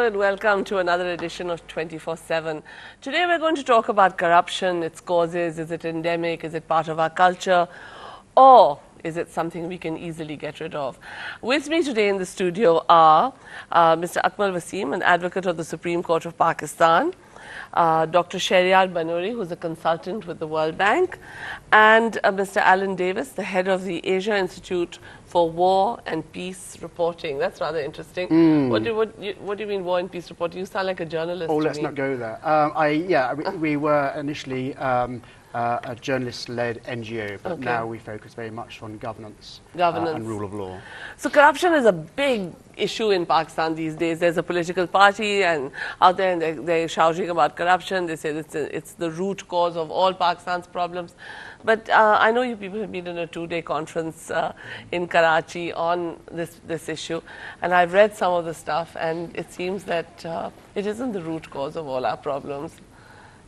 and welcome to another edition of 24/7. Today we're going to talk about corruption, its causes. Is it endemic? Is it part of our culture? Or is it something we can easily get rid of? With me today in the studio are Mr. Akmal Wasim, an advocate of the Supreme Court of Pakistan, Dr. Sheheryar Banuri, who's a consultant with the World Bank, and Mr. Alan Davis, the head of the Asia Institute for War and Peace Reporting. That's rather interesting. What do you mean war and peace reporting? You sound like a journalist. Oh, let's not go there. We were initially a journalist-led NGO, but now we focus very much on governance. And rule of law. So corruption is a big issue in Pakistan these days. There's a political party and out there and they're shouting about corruption. They say it's the root cause of all Pakistan's problems. But I know you people have been in a 2-day conference in Karachi on this issue, and I've read some of the stuff, and it seems that it isn't the root cause of all our problems.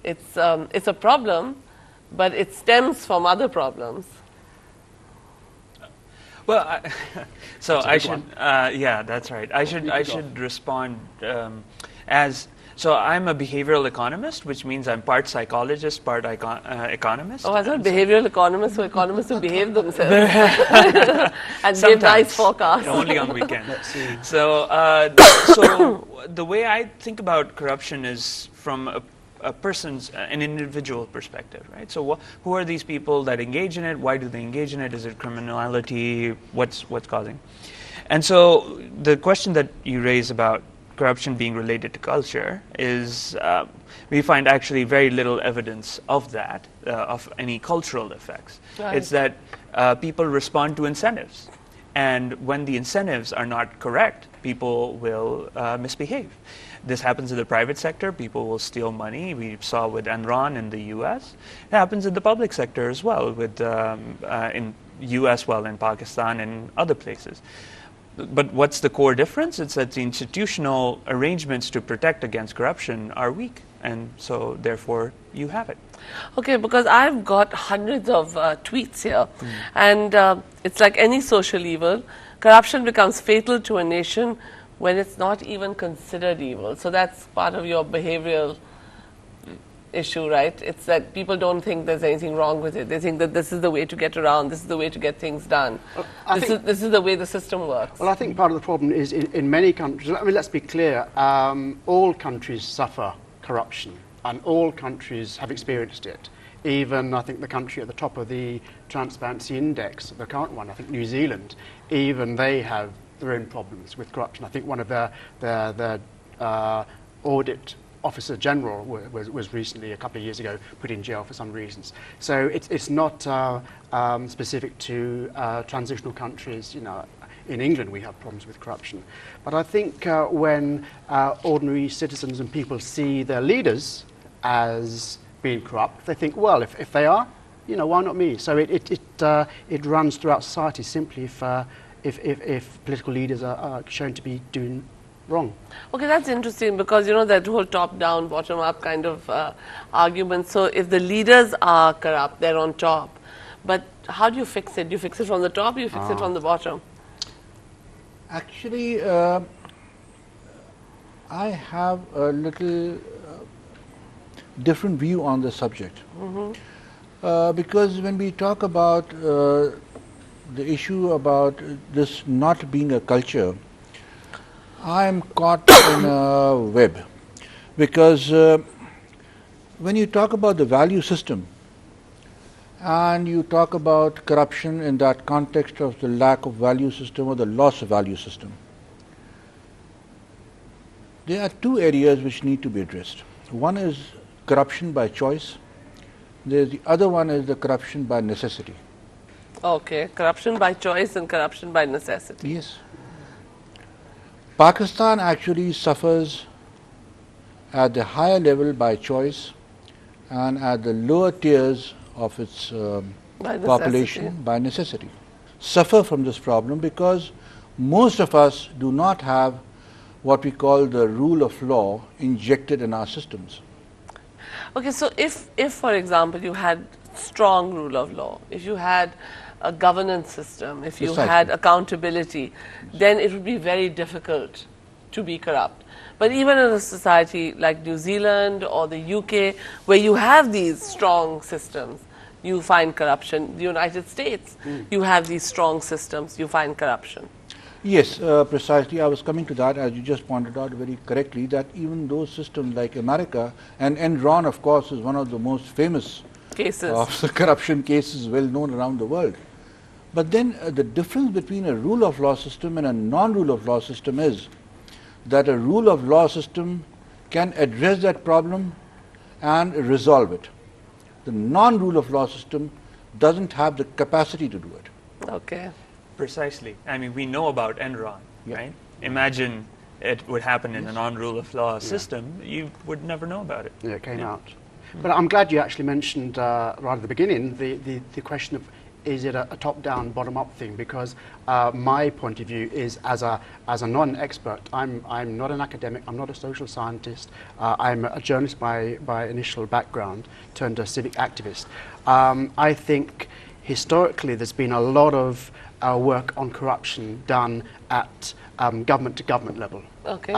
It's a problem, but it stems from other problems. Well, I should, yeah, that's right. I should respond as, so I'm a behavioral economist, which means I'm part psychologist, part economist. Oh, I thought behavioral economists were economists who behave themselves and give nice forecasts. Only on weekends. So the way I think about corruption is from an individual perspective, right? So who are these people that engage in it? Why do they engage in it? Is it criminality? What's causing? And so the question that you raise about corruption being related to culture is we find actually very little evidence of that, of any cultural effects. Right. It's that people respond to incentives. And when the incentives are not correct, people will misbehave. This happens in the private sector. People will steal money. We saw with Enron in the U.S. It happens in the public sector as well, with in U.S., in Pakistan and other places. But what's the core difference? It's that the institutional arrangements to protect against corruption are weak, and so therefore you have it. Okay, because I've got hundreds of tweets here, and it's like any social evil. Corruption becomes fatal to a nation when it's not even considered evil. So that's part of your behavioral issue, right? It's that people don't think there's anything wrong with it. They think that this is the way to get around, this is the way to get things done. This is the way the system works. Well, I think part of the problem is in many countries, I mean, let's be clear, all countries suffer corruption, and all countries have experienced it. Even, I think, the country at the top of the Transparency Index, the current one, I think New Zealand, even they have their own problems with corruption. I think one of the audit officer general was recently, a couple of years ago, put in jail for some reasons. So it's not specific to transitional countries. You know, in England we have problems with corruption. But I think when ordinary citizens and people see their leaders as being corrupt, they think, well, if they are, you know, why not me? So it runs throughout society simply if political leaders are shown to be doing wrong. Okay, that's interesting because, you know, that whole top-down, bottom-up kind of argument. So if the leaders are corrupt, they're on top. But how do you fix it? Do you fix it from the top or do you fix it from the bottom? Actually, I have a little different view on the subject. Because when we talk about the issue about this not being a culture, I am caught in a web, because when you talk about the value system and you talk about corruption in that context of the lack of value system or the loss of value system, there are two areas which need to be addressed. One is corruption by choice. The other one is the corruption by necessity. Okay, corruption by choice and corruption by necessity. Yes. Pakistan actually suffers at the higher level by choice and at the lower tiers of its population by necessity. Suffer from this problem because most of us do not have what we call the rule of law injected in our systems. Okay, so if for example, you had strong rule of law, if you had a governance system, if you had accountability, then it would be very difficult to be corrupt. But even in a society like New Zealand or the UK, where you have these strong systems, you find corruption. The United States, you have these strong systems, you find corruption. Yes, precisely. I was coming to that, as you just pointed out very correctly, that even those systems like America, and Enron, of course, is one of the most famous Cases. of the corruption cases well known around the world. But then the difference between a rule of law system and a non-rule of law system is that a rule of law system can address that problem and resolve it. The non-rule of law system doesn't have the capacity to do it. Okay. Precisely. I mean, we know about Enron, Yeah. right? Imagine it would happen in a non-rule of law system. You would never know about it. Yeah, it came out. But I'm glad you actually mentioned right at the beginning the question of, is it a top-down, bottom-up thing? Because my point of view is, as a non-expert, I'm not an academic, I'm not a social scientist, I'm a journalist by initial background, turned a civic activist. I think historically there's been a lot of work on corruption done at government-to-government level. Okay.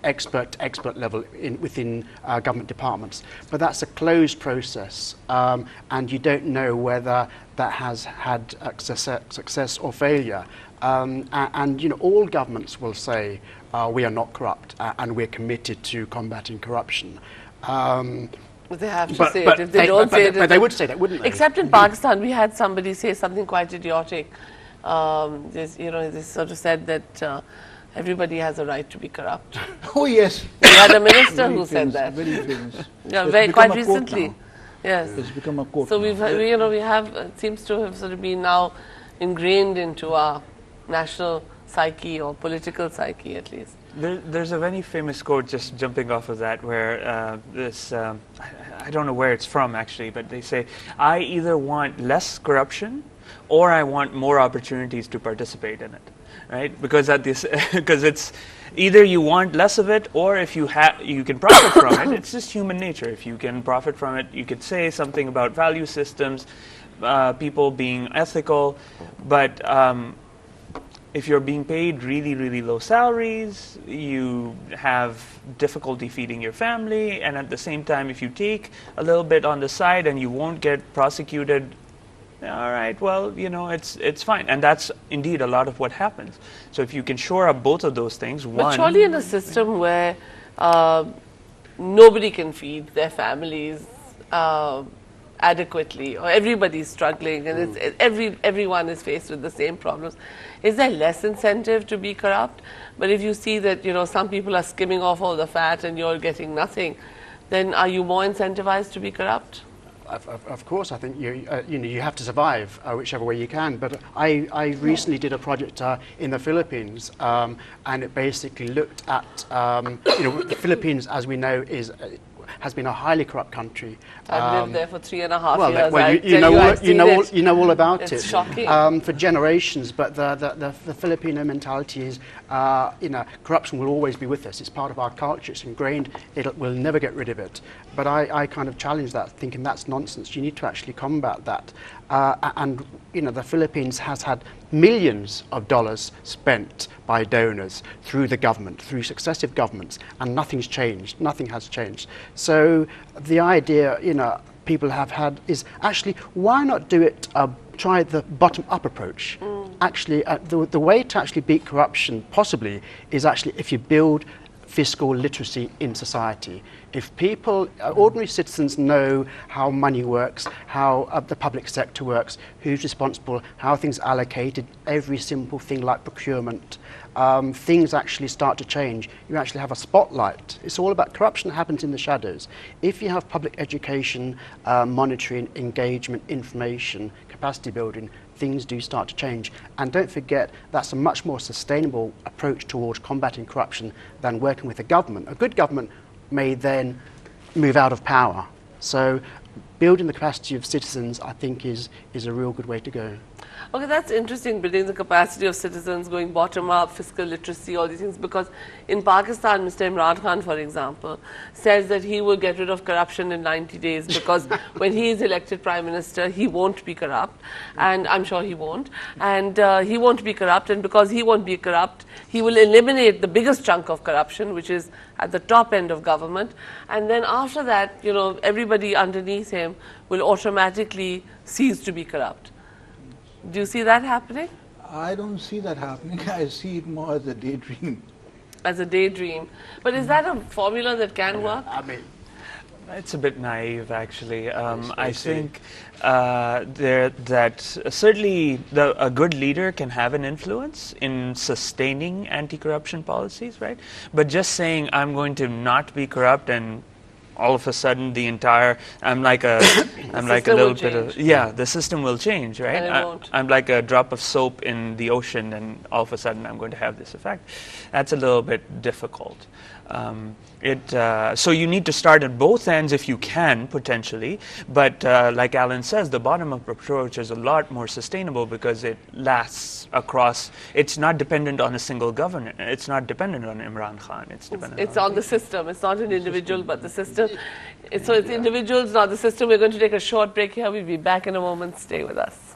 Expert to expert level within government departments. But that's a closed process, and you don't know whether that has had success or failure. And you know, all governments will say we are not corrupt and we're committed to combating corruption. But they have to say it. If they don't say it, but they would say that, wouldn't they? Except in Pakistan, we had somebody say something quite idiotic. They sort of said that everybody has a right to be corrupt. Oh yes. We had a minister Very who famous, said that. Very famous. Yeah, It's quite become a quote recently. now. Yes. It's become a quote. So now. we have it seems to have sort of been now ingrained into our national psyche or political psyche at least. There's a very famous quote, just jumping off of that, where I don't know where it's from actually, but they say, I either want less corruption or I want more opportunities to participate in it, right? Because because it's either you want less of it, or if you can profit from it. It's just human nature. If you can profit from it, you could say something about value systems, people being ethical, but if you're being paid really, really low salaries, you have difficulty feeding your family, and at the same time, if you take a little bit on the side and you won't get prosecuted, all right, well, you know, it's fine. And that's indeed a lot of what happens. So if you can shore up both of those things, But surely in a system where nobody can feed their families adequately, or everybody's struggling, and everyone is faced with the same problems, is there less incentive to be corrupt? But if you see that, you know, some people are skimming off all the fat and you're getting nothing, then are you more incentivized to be corrupt? Of course, I think you have to survive whichever way you can. But I recently did a project in the Philippines, and it basically looked at the Philippines, as we know, has been a highly corrupt country. I've lived there for 3.5 years. Well, you know all about it. It's shocking. For generations, but the Filipino mentality is, corruption will always be with us. It's part of our culture. It's ingrained. We'll never get rid of it. But I kind of challenge that, thinking that's nonsense. You need to actually combat that. And the Philippines has had millions of dollars spent by donors through the government, through successive governments, and nothing's changed. Nothing has changed. So the idea, people have had is actually, why not do it? Try the bottom-up approach. Actually, the way to actually beat corruption possibly is actually if you build fiscal literacy in society. If people, ordinary citizens, know how money works, how the public sector works, who's responsible, how things are allocated, every simple thing like procurement, things actually start to change. You actually have a spotlight. It's all about corruption that happens in the shadows. If you have public education, monitoring, engagement, information, capacity building, things do start to change. And don't forget, that's a much more sustainable approach towards combating corruption than working with a government. A good government may then move out of power. So building the capacity of citizens, I think, is a real good way to go. Okay, that's interesting, building the capacity of citizens, going bottom up, fiscal literacy, all these things, because in Pakistan, Mr. Imran Khan, for example, says that he will get rid of corruption in 90 days because when he is elected Prime Minister, he won't be corrupt, and I'm sure he won't, and he won't be corrupt, and because he won't be corrupt, he will eliminate the biggest chunk of corruption, which is at the top end of government, and then after that, you know, everybody underneath him will automatically cease to be corrupt. Do you see that happening? I don't see that happening. I see it more as a daydream. As a daydream. But is that a formula that can work? I mean, it's a bit naive, actually. I think that certainly a good leader can have an influence in sustaining anti-corruption policies, right? But just saying, I'm going to not be corrupt and all of a sudden the entire I'm like a little bit of the system will change, right? I'm like a drop of soap in the ocean and all of a sudden I'm going to have this effect. That's a little bit difficult. So you need to start at both ends if you can, potentially, but like Alan says, the bottom-up approach is a lot more sustainable because it lasts across, it's not dependent on a single governor, it's not dependent on Imran Khan, it's on the system, it's not an individual but the system. So it's individuals, not the system. We're going to take a short break here, we'll be back in a moment, stay with us.